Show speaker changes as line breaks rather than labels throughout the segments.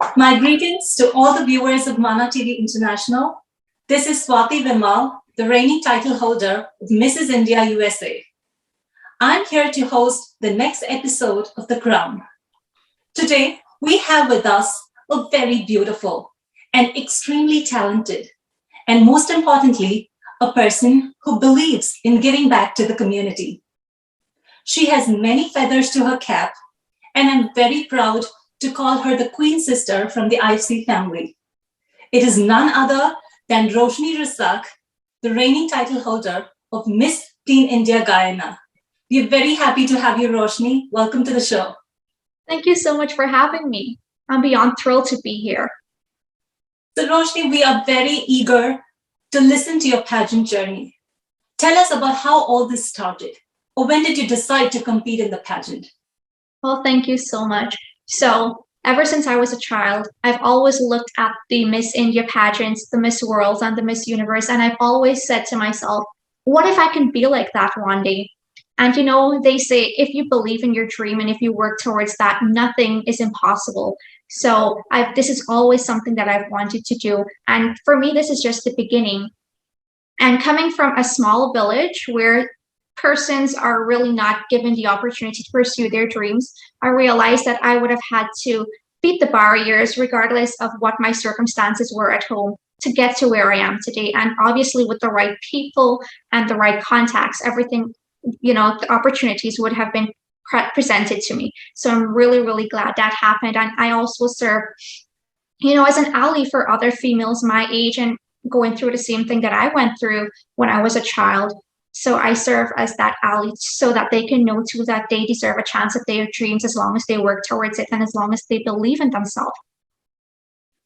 My greetings to all the viewers of Mana TV International. This is Swati Vimal, the reigning title holder of Mrs. India USA. I'm here to host the next episode of The Crown. Today, we have with us a very beautiful and extremely talented, and most importantly, a person who believes in giving back to the community. She has many feathers to her cap, and I'm very proud to call her the Queen Sister from the IFC family. It is none other than Roshni Rasak, the reigning title holder of Miss Teen India Guyana. We're very happy to have you, Roshni. Welcome to the show.
Thank you so much for having me. I'm beyond thrilled to be here.
So, Roshni, we are very eager to listen to your pageant journey. Tell us about how all this started, or when did you decide to compete in the pageant?
Well, thank you so much. So, ever since I was a child, I've always looked at the Miss India pageants, the Miss Worlds, and the Miss Universe, and I've always said to myself, what if I can be like that one day? And they say if you believe in your dream and if you work towards that, nothing is impossible. So this is always something that I've wanted to do. And for me, this is just the beginning. And coming from a small village where persons are really not given the opportunity to pursue their dreams, I realized that I would have had to beat the barriers regardless of what my circumstances were at home to get to where I am today. And obviously with the right people and the right contacts, everything, the opportunities would have been presented to me. So I'm really, really glad that happened. And I also serve, as an ally for other females my age and going through the same thing that I went through when I was a child. So I serve as that ally so that they can know too that they deserve a chance at their dreams as long as they work towards it and as long as they believe in themselves.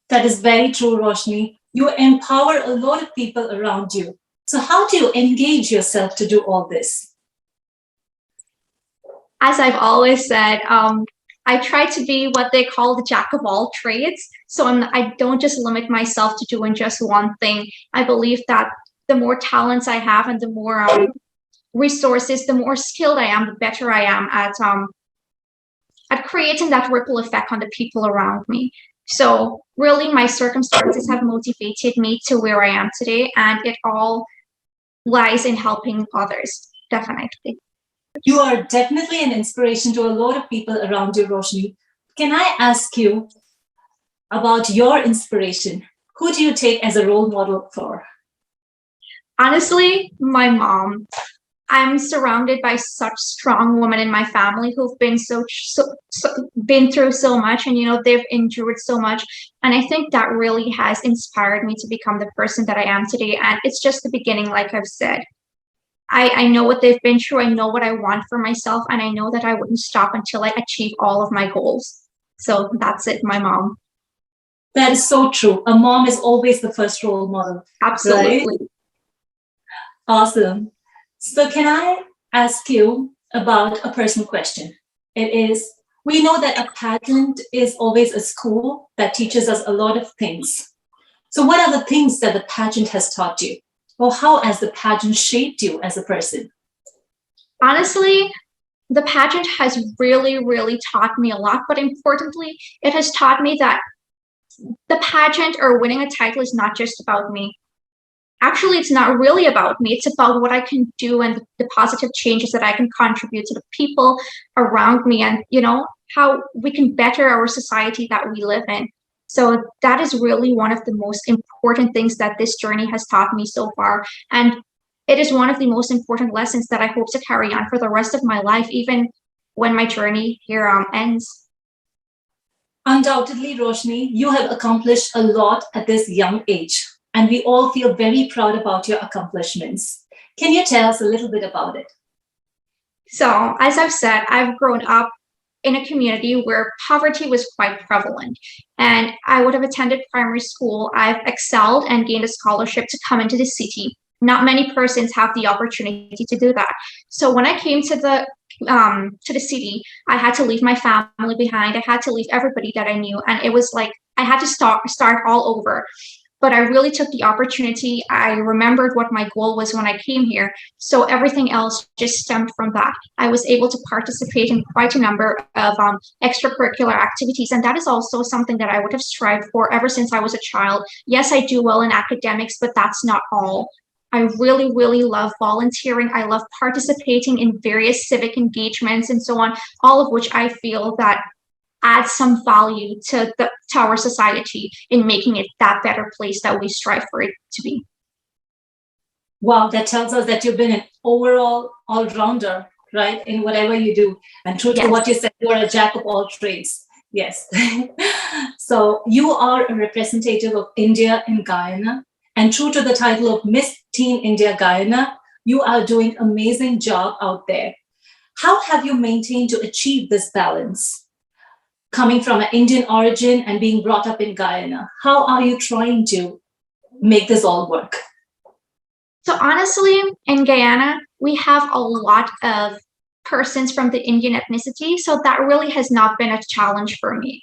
That is very true, Roshni. You empower a lot of people around you. So how do you engage yourself to do all this?
As I've always said, I try to be what they call the jack of all trades. So I don't just limit myself to doing just one thing. I believe that the more talents I have and the more resources, the more skilled I am, the better I am at creating that ripple effect on the people around me. So really my circumstances have motivated me to where I am today, and it all lies in helping others, definitely.
You are definitely an inspiration to a lot of people around you, Roshni. Can I ask you about your inspiration? Who do you take as a role model for?
Honestly, my mom. I'm surrounded by such strong women in my family who've been been through so much, and they've endured so much. And I think that really has inspired me to become the person that I am today. And it's just the beginning, like I've said. I know what they've been through. I know what I want for myself, and I know that I wouldn't stop until I achieve all of my goals. So that's it, my mom.
That is so true. A mom is always the first role model.
Absolutely.
Right? Awesome. So can I ask you about a personal question? It is, we know that a pageant is always a school that teaches us a lot of things. So what are the things that the pageant has taught you? Or how has the pageant shaped you as a person?
Honestly, the pageant has really, really taught me a lot. But importantly, it has taught me that the pageant or winning a title is not just about me. Actually, it's not really about me. It's about what I can do and the positive changes that I can contribute to the people around me and, how we can better our society that we live in. So that is really one of the most important things that this journey has taught me so far. And it is one of the most important lessons that I hope to carry on for the rest of my life, even when my journey here ends.
Undoubtedly, Roshni, you have accomplished a lot at this young age, and we all feel very proud about your accomplishments. Can you tell us a little bit about it?
So, as I've said, I've grown up in a community where poverty was quite prevalent. And I would have attended primary school. I've excelled and gained a scholarship to come into the city. Not many persons have the opportunity to do that. So when I came to the city, I had to leave my family behind. I had to leave everybody that I knew. And it was like I had to start all over. but I really took the opportunity. I remembered what my goal was when I came here. So everything else just stemmed from that. I was able to participate in quite a number of extracurricular activities. And that is also something that I would have strived for ever since I was a child. Yes, I do well in academics, but that's not all. I really, really love volunteering. I love participating in various civic engagements and so on, all of which I feel that add some value to our society in making it that better place that we strive for it to be.
Wow, that tells us that you've been an overall all-rounder, right, in whatever you do. And true to what you said, you are a jack of all trades. Yes. So you are a representative of India in Guyana, and true to the title of Miss Teen India Guyana, you are doing an amazing job out there. How have you maintained to achieve this balance? Coming from an Indian origin and being brought up in Guyana, how are you trying to make this all work?
So honestly, in Guyana, we have a lot of persons from the Indian ethnicity, so that really has not been a challenge for me.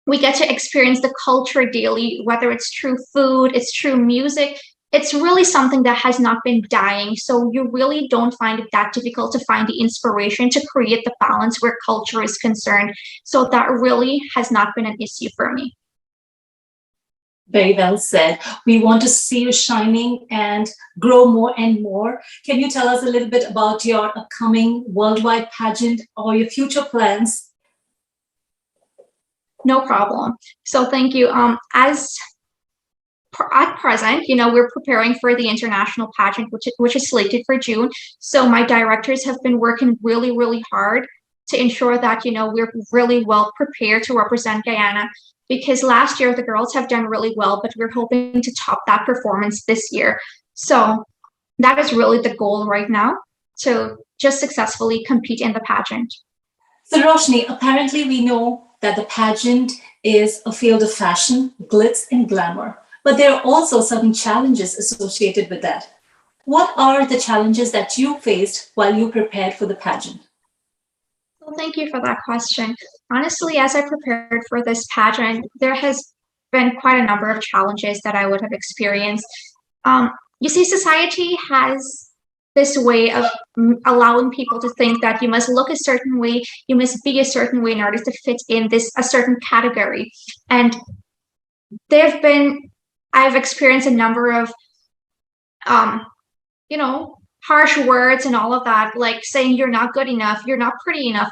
We get to experience the culture daily, whether it's through food, it's through music. It's really something that has not been dying. So you really don't find it that difficult to find the inspiration to create the balance where culture is concerned. So that really has not been an issue for me.
Very well said. We want to see you shining and grow more and more. Can you tell us a little bit about your upcoming worldwide pageant or your future plans?
No problem. So thank you. At present, we're preparing for the international pageant, which is slated for June. So my directors have been working really, really hard to ensure that, we're really well prepared to represent Guyana, because last year the girls have done really well, but we're hoping to top that performance this year. So that is really the goal right now, to just successfully compete in the pageant.
So Roshni, apparently we know that the pageant is a field of fashion, glitz and glamour. But there are also certain challenges associated with that. What are the challenges that you faced while you prepared for the pageant?
Well, thank you for that question. Honestly, as I prepared for this pageant, there has been quite a number of challenges that I would have experienced. You see, society has this way of allowing people to think that you must look a certain way, you must be a certain way in order to fit in a certain category. And I've experienced a number of, harsh words and all of that, like saying you're not good enough, you're not pretty enough,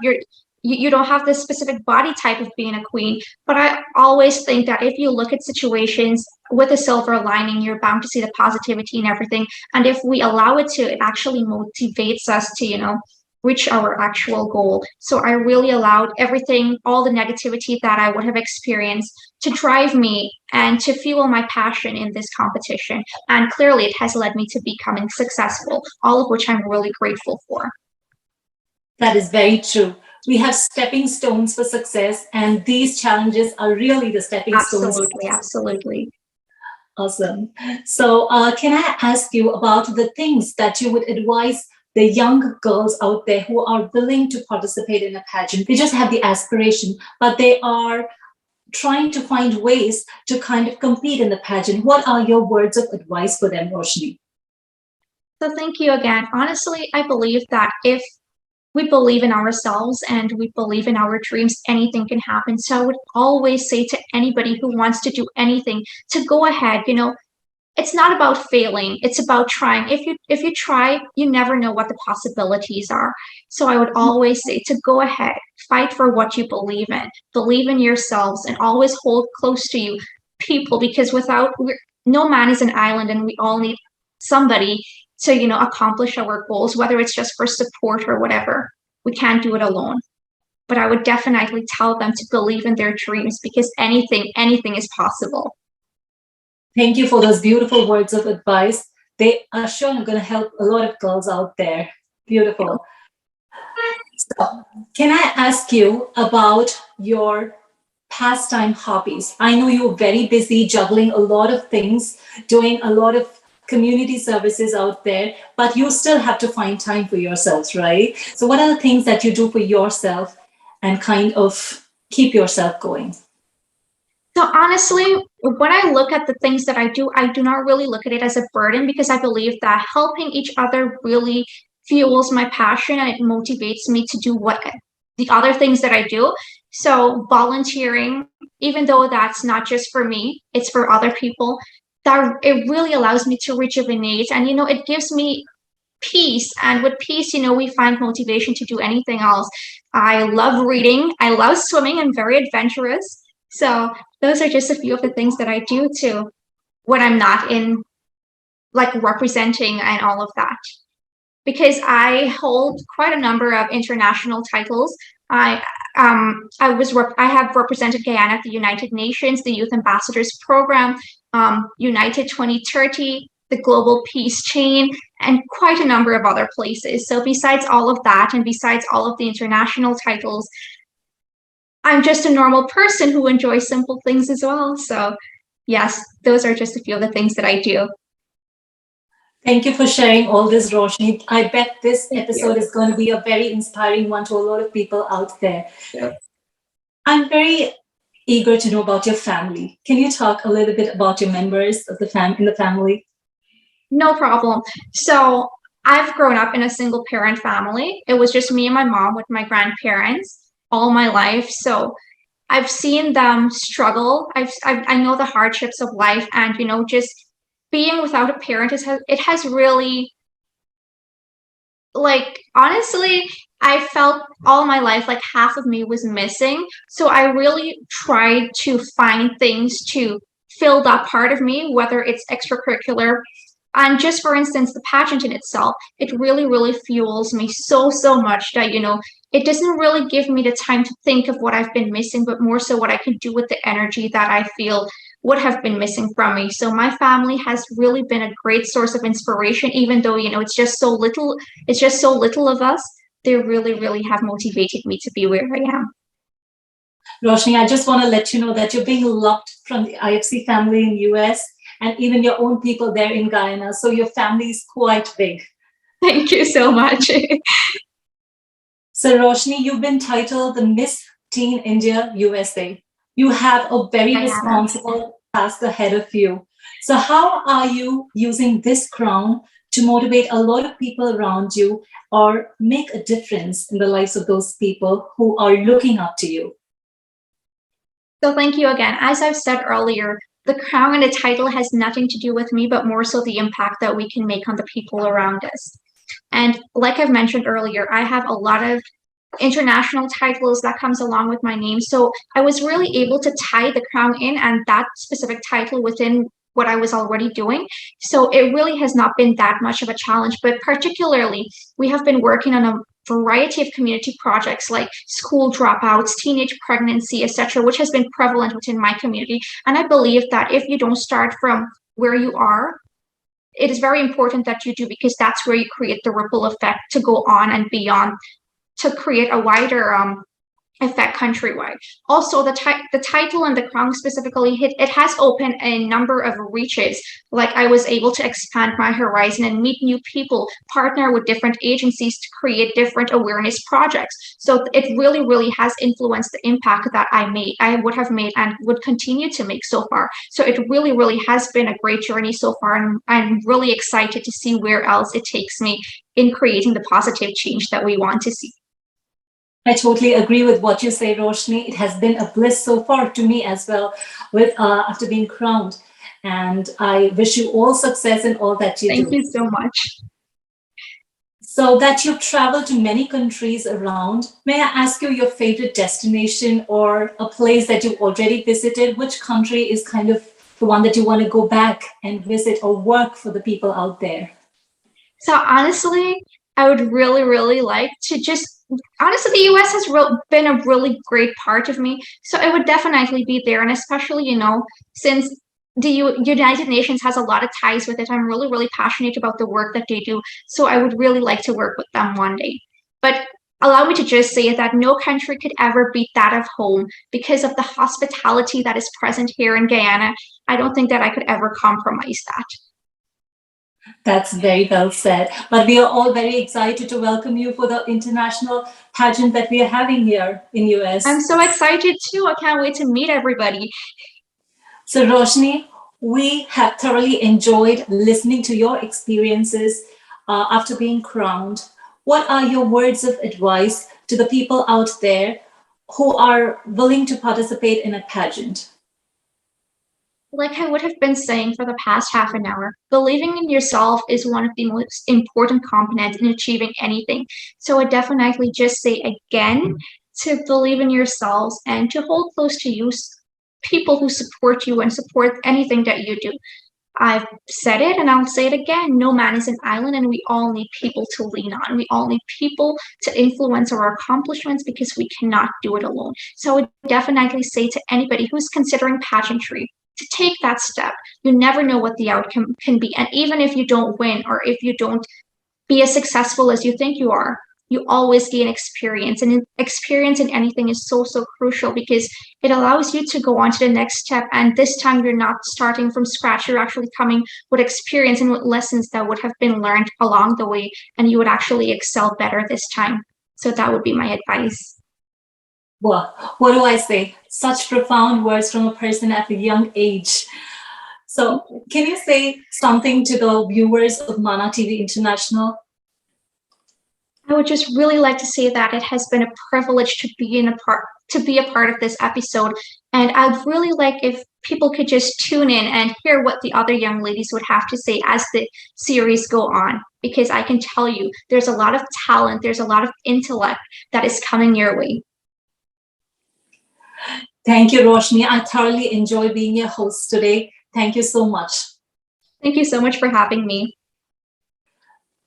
you don't have this specific body type of being a queen. But I always think that if you look at situations with a silver lining, you're bound to see the positivity and everything. And if we allow it to, it actually motivates us to, reach our actual goal. So I really allowed everything, all the negativity that I would have experienced, to drive me and to fuel my passion in this competition. And clearly it has led me to becoming successful, all of which I'm really grateful for.
That is very true. We have stepping stones for success, and these challenges are really the stepping stones.
Absolutely.
Awesome. So can I ask you about the things that you would advise the young girls out there who are willing to participate in a pageant? They just have the aspiration, but they are trying to find ways to kind of compete in the pageant. What are your words of advice for them, Roshni?
So thank you again. Honestly, I believe that if we believe in ourselves and we believe in our dreams, anything can happen. So I would always say to anybody who wants to do anything to go ahead. It's not about failing, it's about trying. If you try, you never know what the possibilities are. So I would always say to go ahead, fight for what you believe in yourselves, and always hold close to you people, because no man is an island, and we all need somebody to accomplish our goals, whether it's just for support or whatever. We can't do it alone. But I would definitely tell them to believe in their dreams, because anything is possible.
Thank you for those beautiful words of advice. They are sure going to help a lot of girls out there. Beautiful. So, can I ask you about your pastime hobbies? I know you're very busy juggling a lot of things, doing a lot of community services out there, but you still have to find time for yourselves, right? So what are the things that you do for yourself and kind of keep yourself going?
So honestly, when I look at the things that I do not really look at it as a burden because I believe that helping each other really fuels my passion and it motivates me to do what the other things that I do. So volunteering, even though that's not just for me, it's for other people, that it really allows me to rejuvenate and it gives me peace. And with peace, we find motivation to do anything else. I love reading, I love swimming, I'm very adventurous. So those are just a few of the things that I do too when I'm not in like representing and all of that. Because I hold quite a number of international titles. I have represented Guyana at the United Nations, the Youth Ambassadors Program, United 2030, the Global Peace Chain, and quite a number of other places. So besides all of that, and besides all of the international titles, I'm just a normal person who enjoys simple things as well. So yes, those are just a few of the things that I do.
Thank you for sharing all this, Roshni. I bet this
Thank
episode
you.
is going to be a very inspiring one to a lot of people out there.
Sure.
I'm very eager to know about your family. Can you talk a little bit about your members of the in the family?
No problem. So I've grown up in a single parent family. It was just me and my mom with my grandparents all my life. So I've seen them struggle. I know the hardships of life, and just being without a parent it has really, like, honestly, I felt all my life like half of me was missing. So I really tried to find things to fill that part of me, whether it's extracurricular. And just for instance, the pageant in itself, it really, really fuels me so much that, it doesn't really give me the time to think of what I've been missing, but more so what I can do with the energy that I feel would have been missing from me. So my family has really been a great source of inspiration, even though, it's just so little of us. They really, really have motivated me to be where I am.
Roshni, I just want to let you know that you're being loved from the IFC family in US and even your own people there in Guyana. So your family is quite big.
Thank you so much.
So Roshni, you've been titled the Miss Teen India USA. You have a very responsible task ahead of you. So how are you using this crown to motivate a lot of people around you or make a difference in the lives of those people who are looking up to you?
So thank you again. As I've said earlier, the crown and the title has nothing to do with me, but more so the impact that we can make on the people around us. And like I've mentioned earlier, I have a lot of international titles that comes along with my name. So I was really able to tie the crown in and that specific title within what I was already doing. So it really has not been that much of a challenge, but particularly we have been working on a variety of community projects like school dropouts, teenage pregnancy, etc., which has been prevalent within my community. And I believe that if you don't start from where you are, it is very important that you do, because that's where you create the ripple effect to go on and beyond, to create a wider effect countrywide. Also, the title and the crown specifically, it has opened a number of reaches. Like I was able to expand my horizon and meet new people, partner with different agencies to create different awareness projects. So it really, really has influenced the impact that I would have made and would continue to make so far. So it really, really has been a great journey so far, and I'm really excited to see where else it takes me in creating the positive change that we want to see.
I totally agree with what you say, Roshni. It has been a bliss so far to me as well, with after being crowned. And I wish you all success in all that you do.
Thank you so much.
So that you've traveled to many countries around, may I ask you your favorite destination or a place that you've already visited? Which country is kind of the one that you want to go back and visit or work for the people out there?
So honestly, I would really, really like to honestly, the US has been a really great part of me. So it would definitely be there. And especially, since the United Nations has a lot of ties with it, I'm really, really passionate about the work that they do. So I would really like to work with them one day. But allow me to just say that no country could ever beat that of home because of the hospitality that is present here in Guyana. I don't think that I could ever compromise that.
That's very well said. But we are all very excited to welcome you for the international pageant that we are having here in US.
I'm so excited too. I can't wait to meet everybody.
So, Roshni, we have thoroughly enjoyed listening to your experiences after being crowned. What are your words of advice to the people out there who are willing to participate in a pageant?
Like I would have been saying for the past half an hour, believing in yourself is one of the most important components in achieving anything. So I definitely just say again to believe in yourselves and to hold close to you people who support you and support anything that you do. I've said it and I'll say it again. No man is an island, and we all need people to lean on. We all need people to influence our accomplishments because we cannot do it alone. So I would definitely say to anybody who's considering pageantry to take that step. You never know what the outcome can be. And even if you don't win or if you don't be as successful as you think you are, you always gain experience. And experience in anything is so, so crucial because it allows you to go on to the next step. And this time you're not starting from scratch. You're actually coming with experience and with lessons that would have been learned along the way. And you would actually excel better this time. So that would be my advice.
Well, what do I say? Such profound words from a person at a young age. So, can you say something to the viewers of Mana TV International?
I would just really like to say that it has been a privilege to be a part of this episode, and I'd really like if people could just tune in and hear what the other young ladies would have to say as the series go on, because I can tell you there's a lot of talent, there's a lot of intellect that is coming your way.
Thank you, Roshni. I thoroughly enjoy being your host today. Thank you so much.
Thank you so much for having me.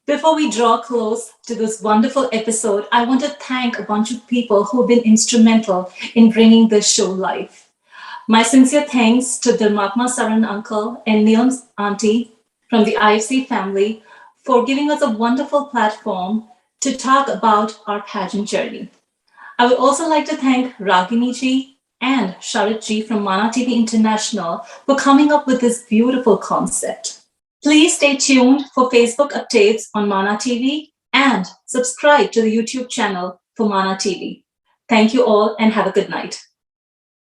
Before we draw close to this wonderful episode, I want to thank a bunch of people who have been instrumental in bringing this show live. My sincere thanks to Dharmakma Saran uncle and Neelam's auntie from the IFC family for giving us a wonderful platform to talk about our pageant journey. I would also like to thank Ragini ji and Sharat ji from Mana TV International for coming up with this beautiful concept. Please stay tuned for Facebook updates on Mana TV and subscribe to the YouTube channel for Mana TV. Thank you all and have a good night.